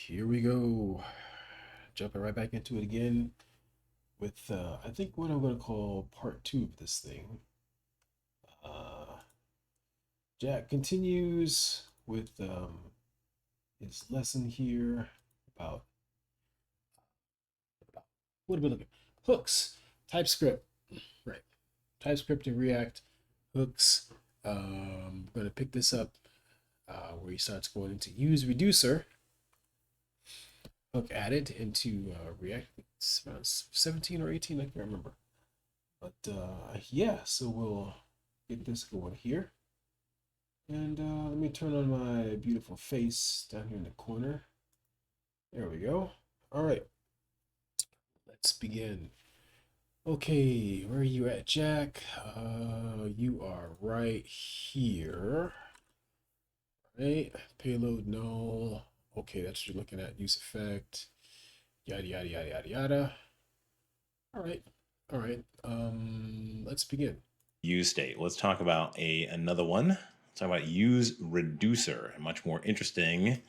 here we go. Jumping right back into it again with, I think what I'm going to call part two of this thing. Jack continues with his lesson here about what are we looking at? Hooks, TypeScript, right? TypeScript and React hooks. I'm going to pick this up where he starts going into useReducer. Hook added into React. It's around 17 or 18, I can't remember. But yeah, so we'll get this going here. And let me turn on my beautiful face down here in the corner. There we go. All right, let's begin. Okay, where are you at, Jack? You are right here. Right, payload null. Okay, that's what you're looking at. Use effect. Yada yada yada yada yada. All right, all right. Let's begin. Use state. Let's talk about another one. Let's talk about useReducer, a much more interesting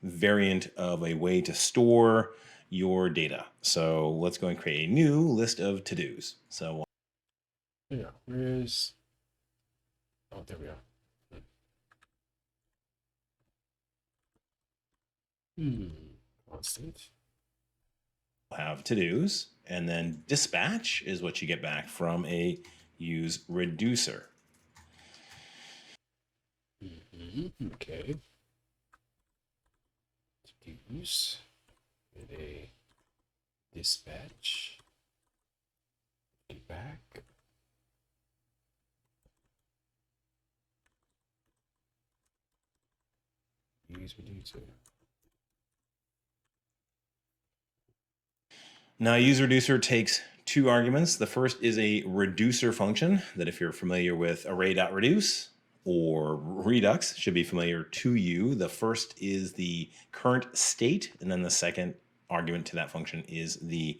variant of a way to store your data. So let's go and create a new list of to-dos. So Yeah, where's... Oh, there we are. Constant. we'll have to-dos, and then dispatch is what you get back from a useReducer. Okay. To-dos and a dispatch. Back. useReducer. Now, useReducer takes two arguments. The first is a reducer function that, if you're familiar with array.reduce or Redux, should be familiar to you. The first is the current state, and then the second argument to that function is the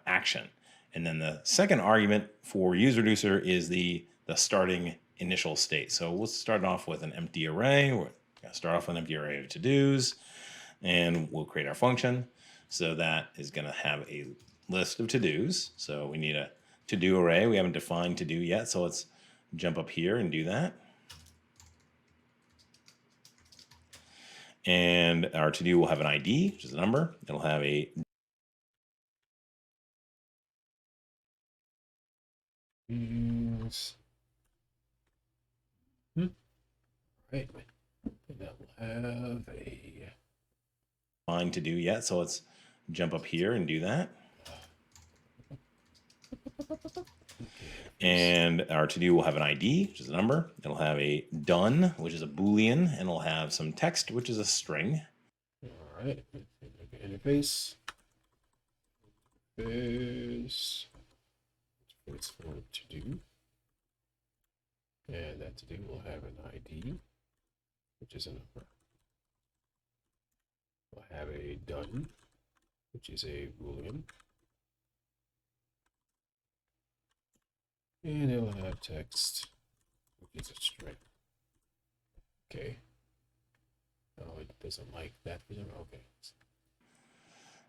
action. And then the second argument for useReducer is the starting initial state. So let's start off with an empty array. We're going to start off with an empty array of to-dos, and we'll create our function. So that is going to have a list of to-dos. So we need a to-do array. We haven't defined to-do yet, so let's jump up here and do that. And our to-do will have an ID, which is a number. It'll have a Right. That will have a fine to do yet. So let's jump up here and do that. And our to-do will have an ID, which is a number. It'll have a done, which is a Boolean, and it'll have some text, which is a string. All right. Interface. This. It's for to-do. And that to-do will have an ID, which is a number. We'll have a done, which is a Boolean. And it will have text, which is a string. Okay. Oh, it doesn't like that. Okay.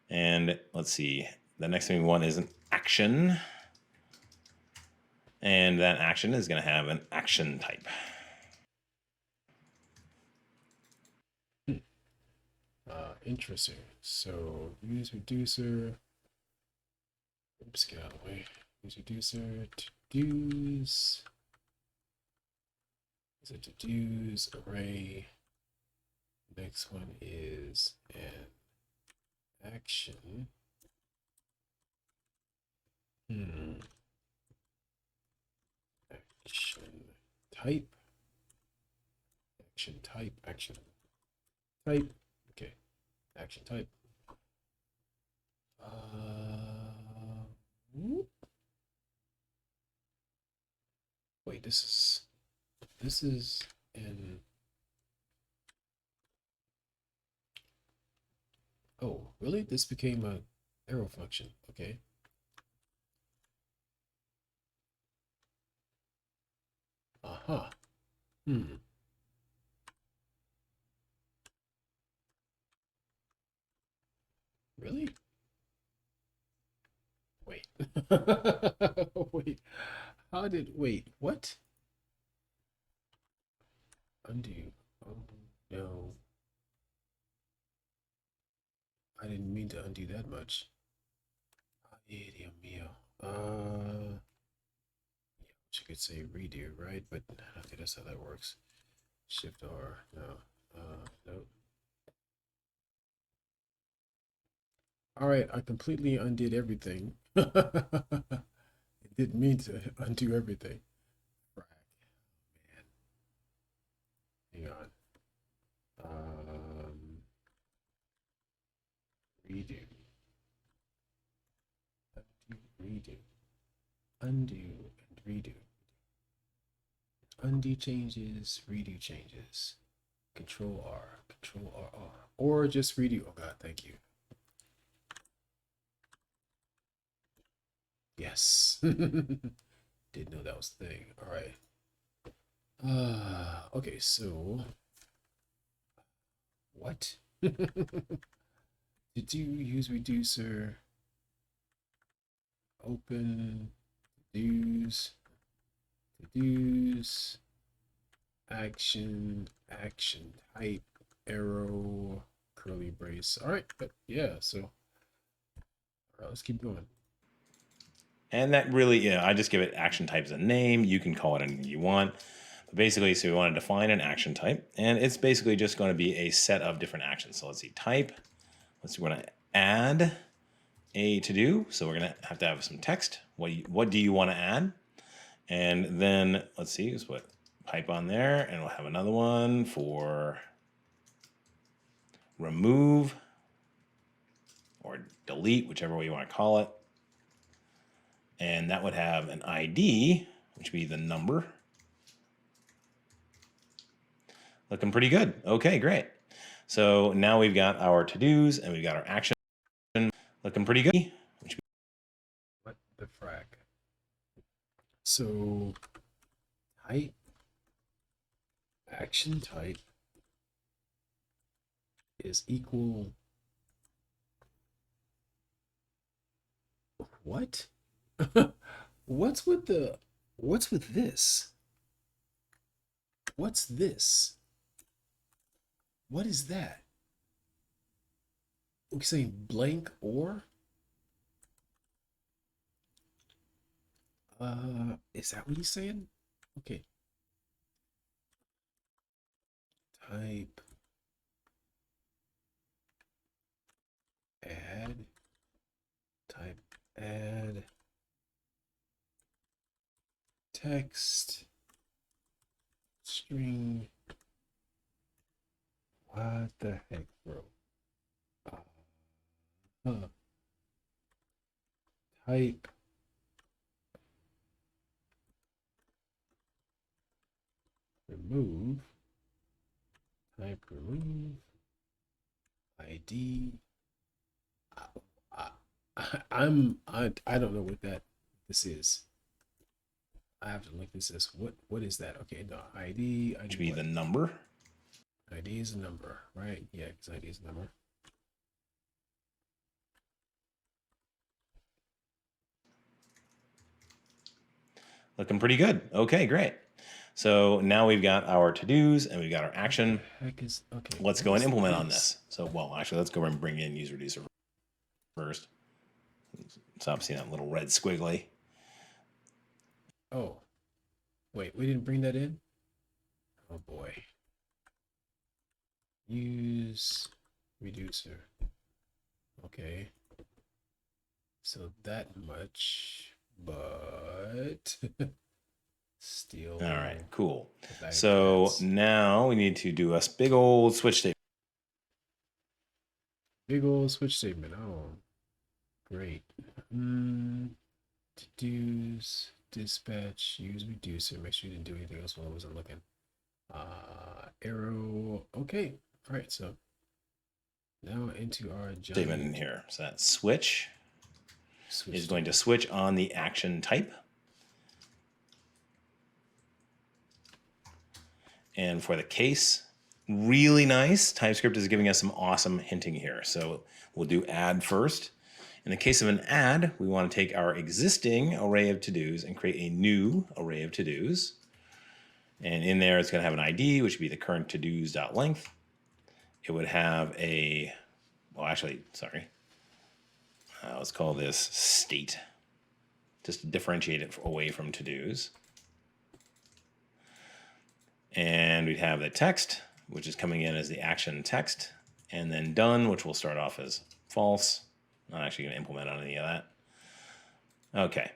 And let's see. The next thing we want is an action. And that action is going to have an action type. Interesting. So useReducer. Oops, get out of the way. useReducer to-dos. Is a to-dos array. Next one is an action. Action type. Action type. Action type. Okay. Action type. Wait, this is an... Oh, really? This became a arrow function. Okay. Aha. Really? Wait. Wait. Wait, what? Undo. Oh, no. I didn't mean to undo that much. Ay, Dios mío. You could say redo, right? But I don't think that's how that works. Shift R. No. No. All right, I completely undid everything. It didn't mean to undo everything. Frack, man. Hang on. Redo. Redo. Undo and redo. Undo changes, redo changes. Control R, Control R. Or just redo. Oh God, thank you. Yes. Didn't know that was the thing. All right. Okay, so what? Did you use reducer? Open, use, action type, arrow, curly brace. All right, but yeah, so all right, let's keep going. And that really, yeah, I just give it action type as a name. You can call it anything you want. But basically, so we want to define an action type, and it's basically just going to be a set of different actions. So let's see, type. We're going to add a to do. So we're going to have some text. What do you want to add? And then let's see, let's put pipe on there, and we'll have another one for remove or delete, whichever way you want to call it. And that would have an ID, which would be the number. Looking pretty good. Okay, great. So now we've got our to-dos and we've got our action. Looking pretty good. What the frack? So type, action type is equal. What? What's with this? What's this? What is that? We're saying blank or? Is that what he's saying? Okay. Type add. Type add text string. What the heck, bro? Type remove. Type remove. ID. I don't know what this is. I have to look this as what is that? Okay, no ID. Which would be the number. ID is a number, right? Yeah, because ID is a number. Looking pretty good. Okay, great. So now we've got our to-dos and we've got our action. Heck is okay. Let's go and implement on this. So, well, actually, let's go and bring in useReducer first. Stop seeing that little red squiggly. Oh, wait, we didn't bring that in? Oh boy. Use reducer. Okay. So that much, but still. All right, cool. So now we need to do a big old switch statement. Big old switch statement. Oh, great. To-dos, dispatch, use reducer. Make sure you didn't do anything else while I wasn't looking. Arrow. Okay. All right. So now into our statement in here. So that switch is going to switch on the action type. And for the case, really nice. TypeScript is giving us some awesome hinting here. So we'll do add first. In the case of an add, we want to take our existing array of to-dos and create a new array of to-dos. And in there, it's going to have an ID, which would be the current to-dos.length. It would have a, well, actually, sorry. Let's call this state, just to differentiate it away from to-dos. And we'd have the text, which is coming in as the action text, and then done, which will start off as false. Not actually going to implement on any of that. Okay,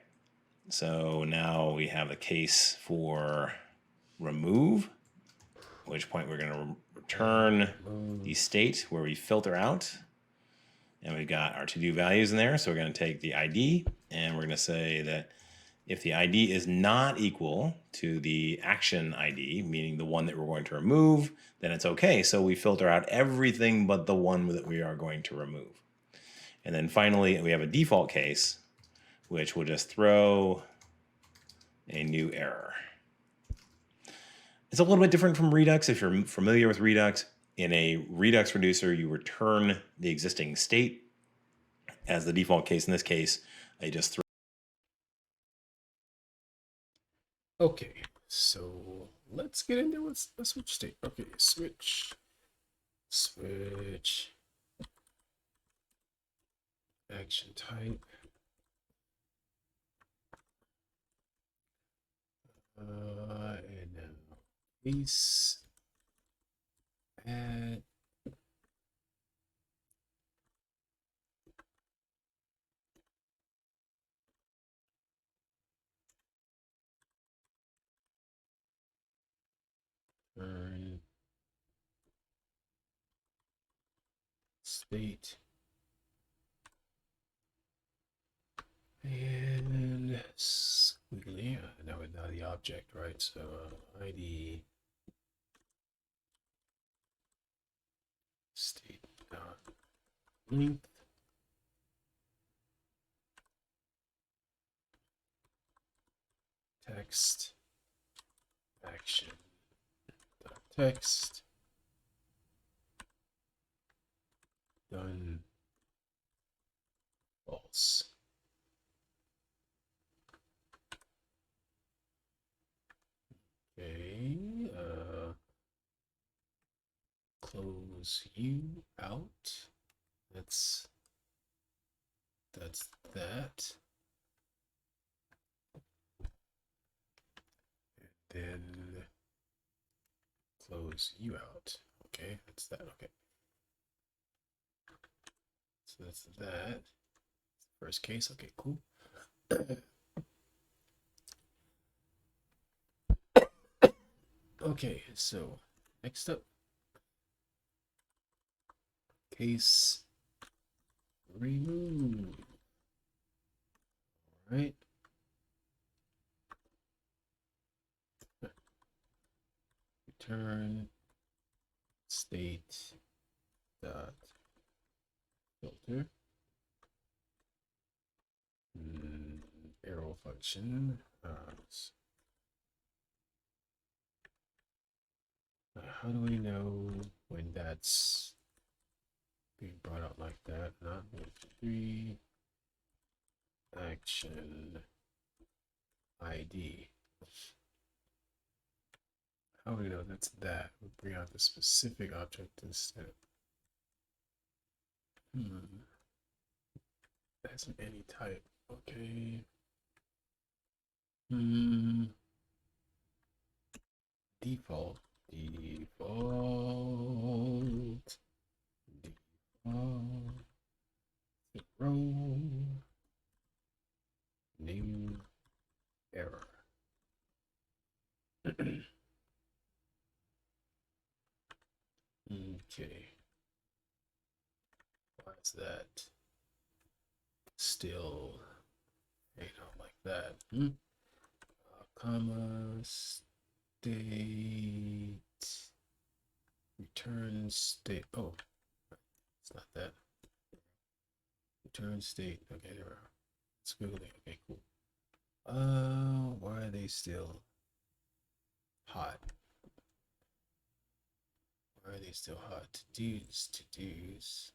so now we have the case for remove, at which point we're going to return the state where we filter out. And we've got our to-do values in there. So we're going to take the ID and we're going to say that if the ID is not equal to the action ID, meaning the one that we're going to remove, then it's okay. So we filter out everything but the one that we are going to remove. And then finally, we have a default case, which will just throw a new error. It's a little bit different from Redux. If you're familiar with Redux, in a Redux reducer, you return the existing state as the default case. In this case, I just throw. Okay, so let's get into a switch state. Okay, switch, action type. And now case add. Turn state and squiggly. Now the object, right? So ID state dot length text action dot text done false. Okay, close you out. That's that. And then close you out. Okay, that's that. Okay. So that's that. First case. Okay, cool. Okay, so next up, case remove. All right. Return state dot filter arrow function. How do we know when that's being brought out like that? Not 1, 2, 3 action ID. How do we know that's that? We bring out the specific object instead. That's an any type. Okay. Default. Row. New error. Okay. Why is that still like that? Comma state return state. Oh, it's not that. Return state. Okay, there we are. Squiggly. Okay, cool. Why are they still hot? Why are they still hot? To-dos, to-dos.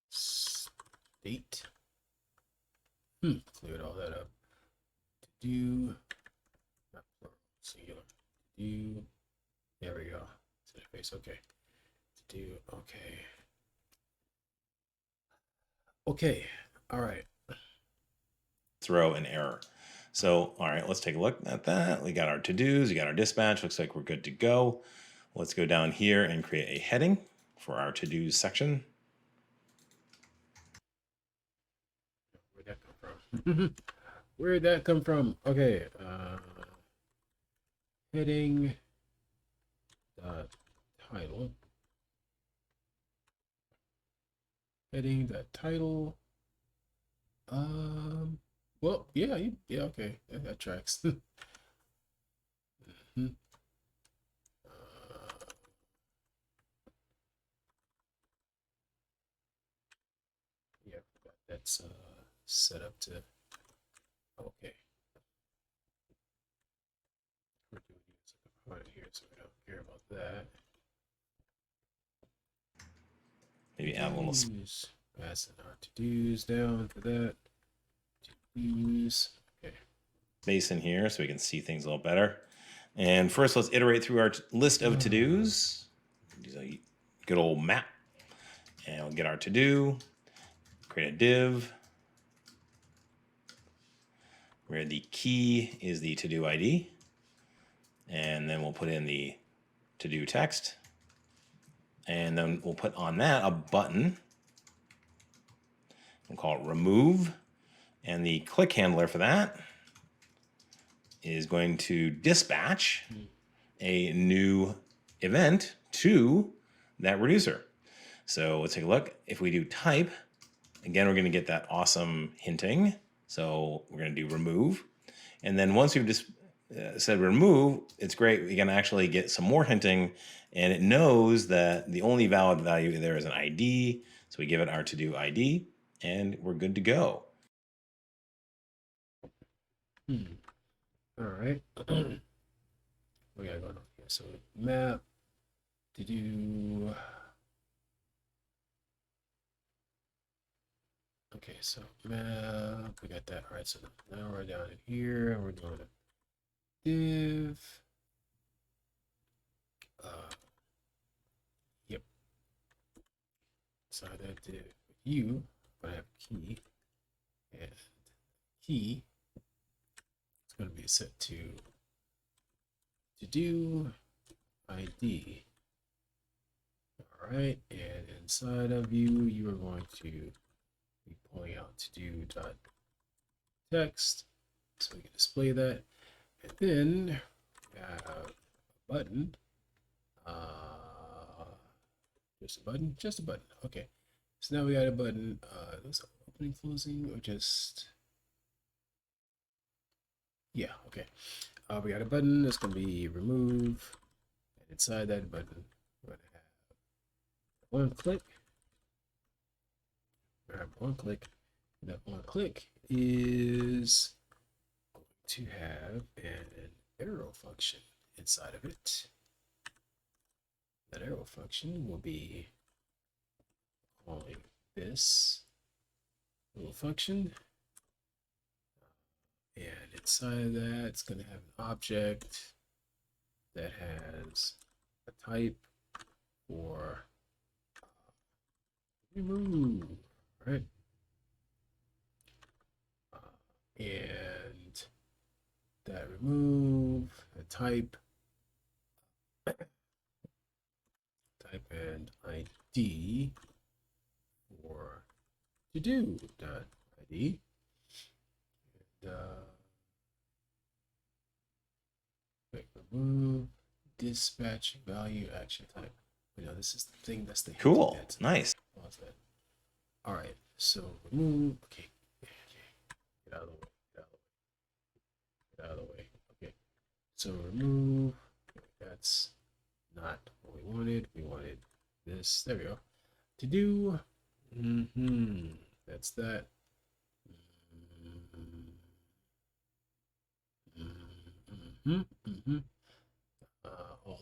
State. Cleared all that up. To do, not plural, singular. To do. There we go. Interface. Okay. To do. Okay. Okay. All right. Throw an error. So, all right, let's take a look at that. We got our to-dos, we got our dispatch. Looks like we're good to go. Let's go down here and create a heading for our to-dos section. Where'd that come from? Where'd that come from? Okay. Heading. Title. Heading. Title. Well, yeah, okay, that tracks. Mhm. Yeah, that's set up to. Okay. We're doing use a component here, so we don't care about that. Maybe add a little To-dos. Passing our to-dos down for that. To-dos. Okay. space in here so we can see things a little better. And first, let's iterate through our list of to-dos. Use a good old map. And we'll get our to-do, create a div, where the key is the to-do ID. And then we'll put in the to-do text. And then we'll put on that a button. We'll call it remove. And the click handler for that is going to dispatch a new event to that reducer. So let's take a look. If we do type, again, we're going to get that awesome hinting. So we're going to do remove. And then once we've just said remove, it's great. We can actually get some more hinting, and it knows that the only valid value there is an ID. So we give it our to-do ID, and we're good to go. All right. We gotta go down here. So map to do. Okay, so map. We got that. All right. So now we're down in here, and we're doing a div. Yep. So that div you. I have key, and key. It's going to be set to do ID. All right, and inside of you are going to be pulling out to do dot text, so we can display that, and then we have a button. Just a button. Okay, so now we got a button. Is it opening, closing, or just? Yeah. Okay. We got a button that's going to be remove, and inside that button, we're going to have one click. Have one click. That one click is going to have an arrow function inside of it. That arrow function will be calling this little function. And inside of that, it's going to have an object that has a type for remove, right? And that remove, a type and ID for to do dot ID. And remove dispatch value action type. You know, this is the thing that's the Cool. Nice. Pause that. All right. So remove. Okay. Get out of the way. Get out of the way. Okay. So remove. That's not what we wanted. We wanted this. There we go. To do. That's that. All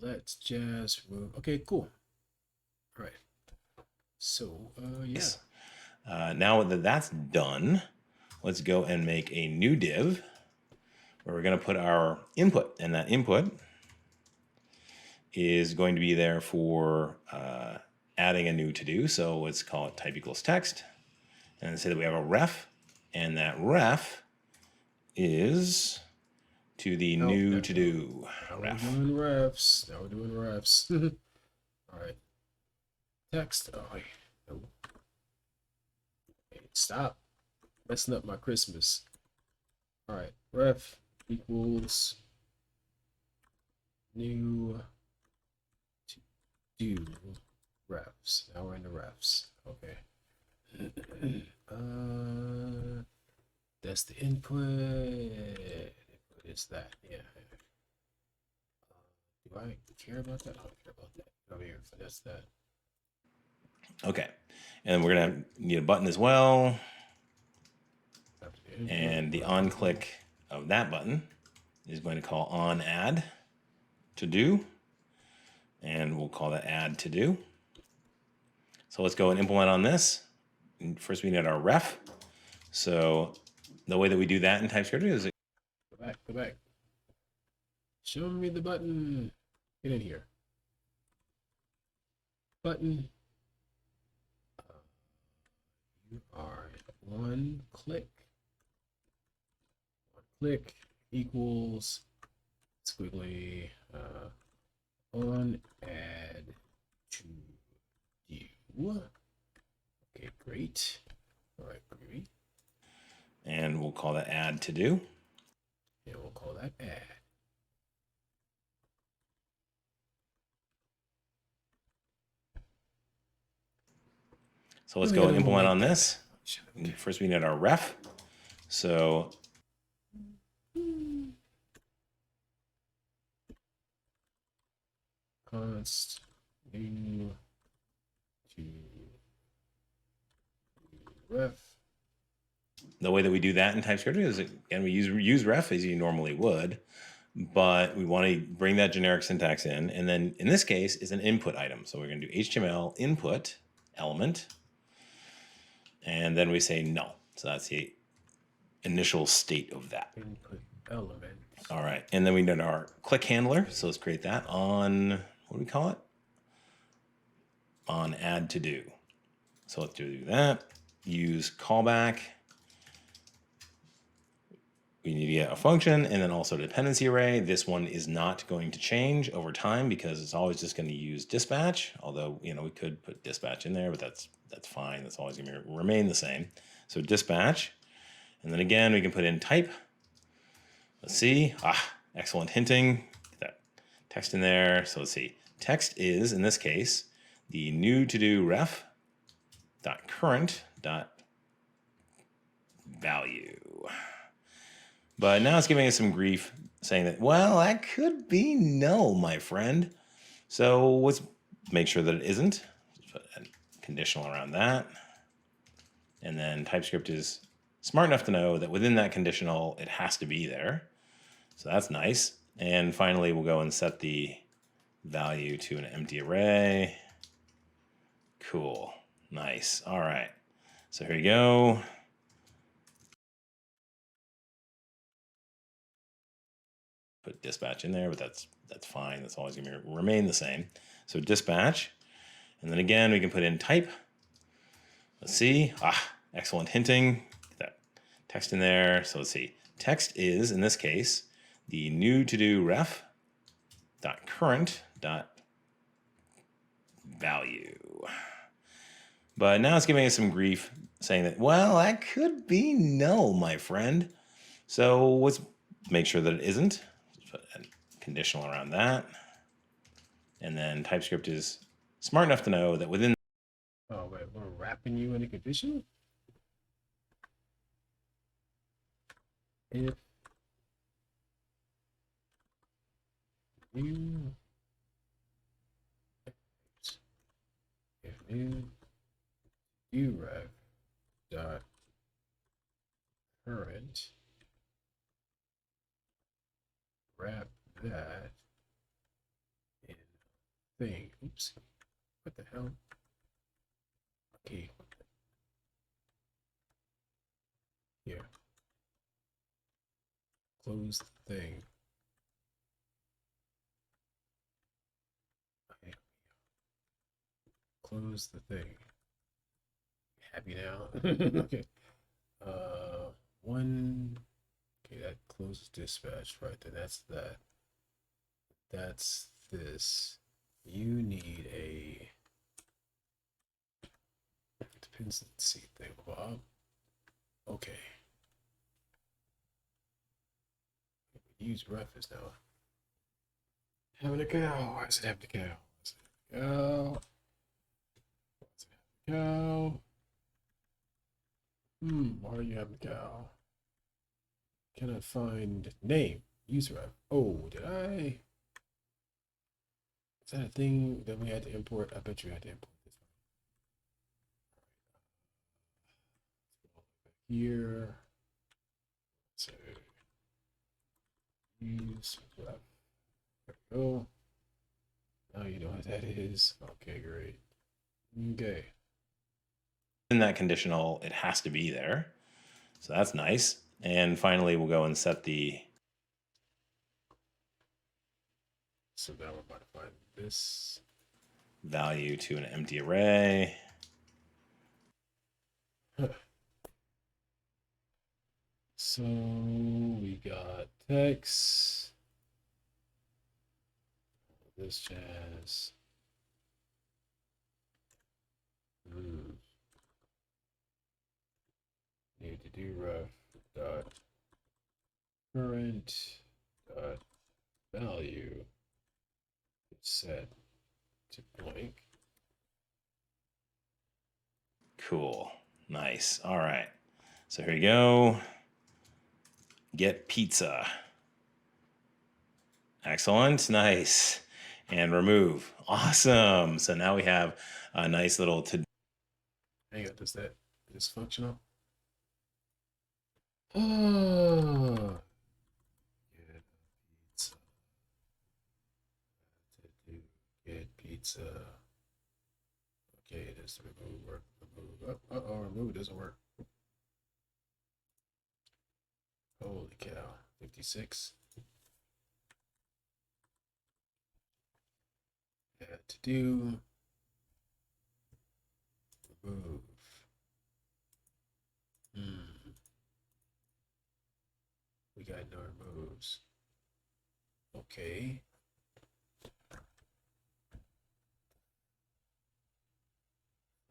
that's jazz. Okay, cool. All right. So, yeah. Now that that's done, let's go and make a new div where we're going to put our input, and that input is going to be there for adding a new to-do. So let's call it type equals text, and say that we have a ref, and that ref is to the new to-do ref. We're doing refs. Now we're doing refs. All right. Text. Oh, wait. No. Hey, stop messing up my Christmas. All right. Ref equals new to do refs. Now we're in the refs. Okay. That's the input. Input is that. Yeah. Do I care about that? I don't care about that. Over here. So that's that. Okay. And we're going to need a button as well. And the on click of that button is going to call on add to do. And we'll call that add to do. So let's go and implement on this. First, we need our ref. So the way that we do that in TypeScript is Go back. Show me the button. Get in here. Button. You are one click. One click equals squiggly on add to you. Okay, great. All right, great. And we'll call that add to do. And we'll call that add. So let's go and implement on this. First, we need our ref. So const new to ref. The way that we do that in TypeScript is, again, we use ref as you normally would, but we want to bring that generic syntax in. And then in this case, is an input item. So we're going to do HTML input element. And then we say null. So that's the initial state of that. Input element. All right. And then we need our click handler. So let's create that on, what do we call it? On add to do. So let's do that. Use callback. We need to get a function and then also a dependency array. This one is not going to change over time because it's always just going to use dispatch. Although, we could put dispatch in there, but that's fine. That's always going to remain the same. So dispatch. And then again, we can put in type. Let's see. Excellent hinting. Get that text in there. So let's see. Text is, in this case, the new to do ref dot current dot value. But now it's giving us some grief saying that, well, that could be null, my friend. So let's make sure that it isn't. Put a conditional around that. And then TypeScript is smart enough to know that within that conditional, it has to be there. So that's nice. And finally, we'll go and set the value to an empty array. Cool. Nice. All right. So here you go. Put dispatch in there, but that's fine. That's always going to remain the same. So dispatch. And then again, we can put in type. Let's see. Excellent hinting. Get that text in there. So let's see. Text is, in this case, the new to do ref dot current dot value. But now it's giving us some grief saying that, well, that could be null, my friend. So let's make sure that it isn't. Put a conditional around that. And then TypeScript is smart enough to know that within. Oh, wait, we're wrapping you in a condition? If new useRef dot current wrap thing. Oops. What the hell? Okay. Here. Close the thing. Okay. Close the thing. Happy now? Okay. One. Okay, that closes dispatch right there. That's that. That's this. You need a dependency thing, Bob. Okay. useRef is now having a cow. Why is it having a cow? Cow. Cow. Why are you having a cow? Cannot find name. useRef. Oh, did I? Is that a thing that we had to import? I bet you had to import this one. Here. So useRef. There we go. Now you know what that is. Okay, great. Okay. In that conditional, it has to be there. So that's nice. And finally, we'll go and set the So now we're about to find this. value to an empty array. So we got text. This jazz. Need to do ref dot current dot value set to blank. Cool. Nice. All right. So here you go. Get pizza. Excellent. Nice. And remove. Awesome. So now we have a nice little to. Hang on, does that is functional? Oh, get pizza. Get pizza. Okay, does remove work? Remove. Oh, remove doesn't work. Holy cow. 56. Add to do. Remove. We got no removes. Okay.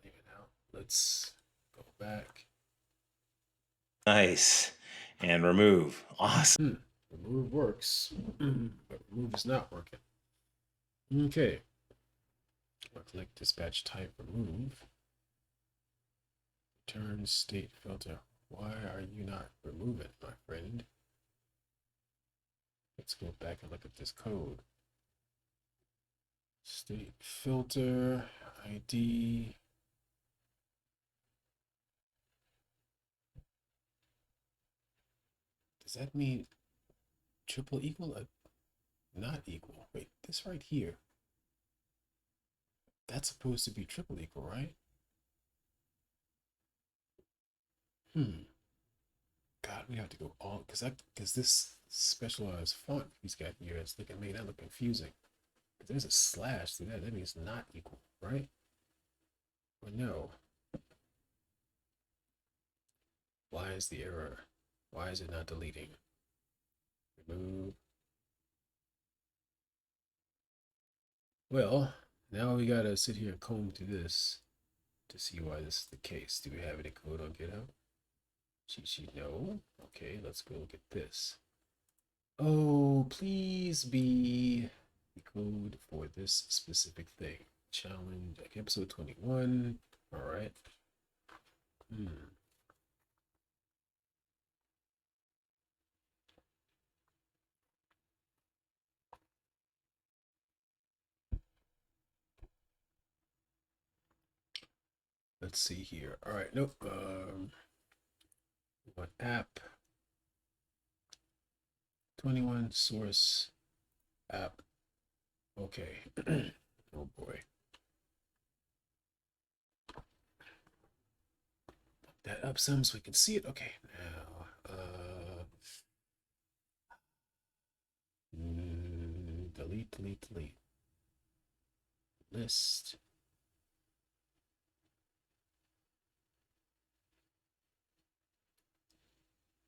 Leave it out. Let's go back. Nice. And remove. Awesome. Remove works, but remove is not working. Okay. I'll click dispatch type remove. Return state filter. Why are you not removing, my friend? Let's go back and look at this code. State filter ID. Does that mean triple equal or not equal? Wait, this right here. That's supposed to be triple equal, right? God, we have to go all because this specialized font he's got here is looking made that look confusing. If there's a slash through that, that means not equal, right? Or no? Why is the error? Why is it not deleting? Remove. Well, now we gotta sit here and comb through this to see why this is the case. Do we have any code on GitHub? Cheat sheet, no. Okay, let's go look at this. Oh, please be the code for this specific thing. Challenge, like episode 21. All right. Let's see here. All right, nope. What app? 21 source app. Okay. Oh boy. That up some so we can see it. Okay, now delete list.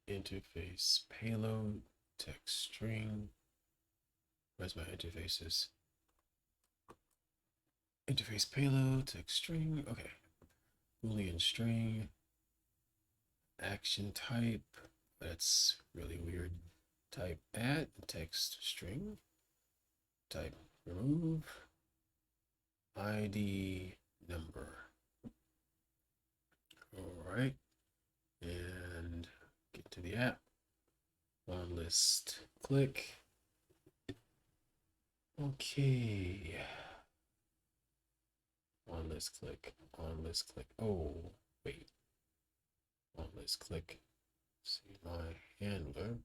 Interface payload text string. Where's my interfaces? Interface payload text string. Okay. Boolean string. Action type. That's really weird. Type add text string. Type remove. ID number. All right. And get to the app. On list. Click. Okay. On list click. On list click. Oh, wait. On list click. See my handler.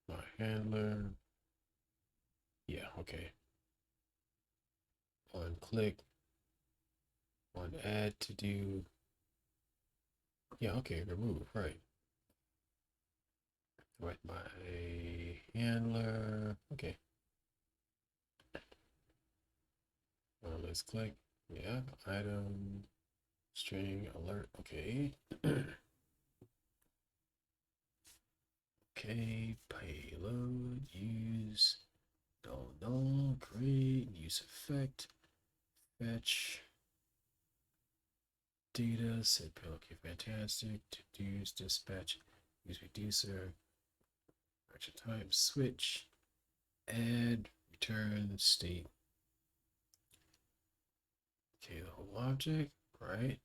My handler. Yeah, okay. On click. On add to do. Yeah, okay, remove, right. Right, my handler. Okay. Let's click. Yeah, item, string, alert. Okay. Okay, payload, use, no, create, use effect, fetch, data, set payload. Okay, fantastic. To use dispatch, use reducer, action type, switch, add, return, state. Okay, the whole object, right?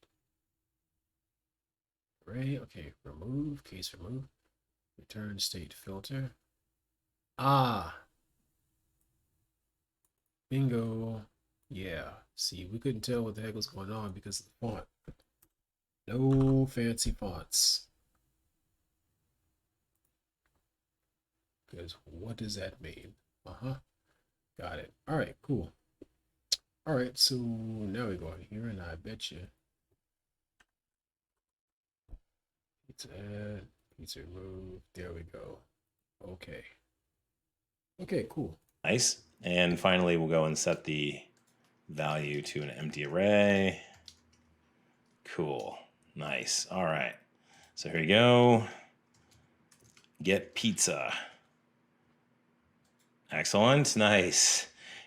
Array, okay, remove, case remove, return state filter. Ah, bingo. Yeah, see, we couldn't tell what the heck was going on because of the font. No fancy fonts. Because what does that mean? Uh-huh, got it. All right, cool. All right, so now we go in here and I bet you pizza add, pizza remove. There we go. Okay. Okay, cool. Nice. And finally, we'll go and set the value to an empty array. Cool. Nice. All right. So here you go. Get pizza. Excellent. Nice.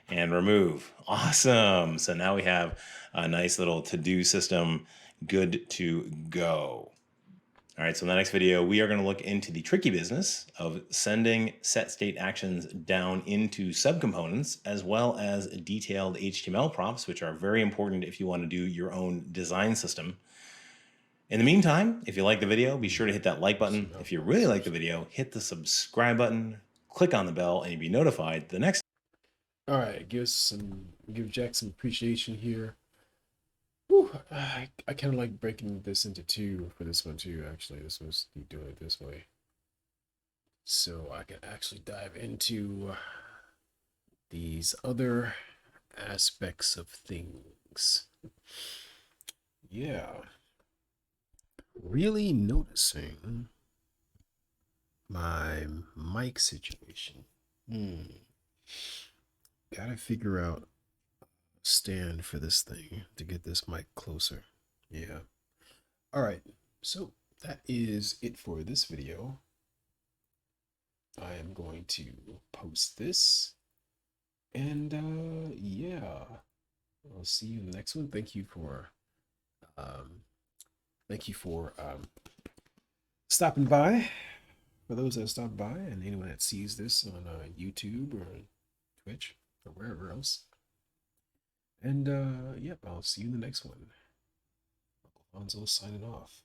And remove. Awesome. So now we have a nice little to-do system good to go. All right, so in the next video, we are going to look into the tricky business of sending set state actions down into subcomponents, as well as detailed HTML prompts, which are very important if you want to do your own design system. In the meantime, if you like the video, be sure to hit that like button. If you really like the video, hit the subscribe button, click on the bell, and you'll be notified the next. All right, give Jack some appreciation here. Whew, I kind of like breaking this into two for this one too. Actually, this was doing it this way, so I can actually dive into these other aspects of things. Yeah, really noticing my mic situation. Gotta figure out a stand for this thing to get this mic closer. Yeah. All right. So that is it for this video. I am going to post this. And yeah. I'll see you in the next one. Thank you for stopping by. For those that stopped by and anyone that sees this on YouTube or Twitch or wherever else. And yep, I'll see you in the next one. Uncle Fonzo signing off.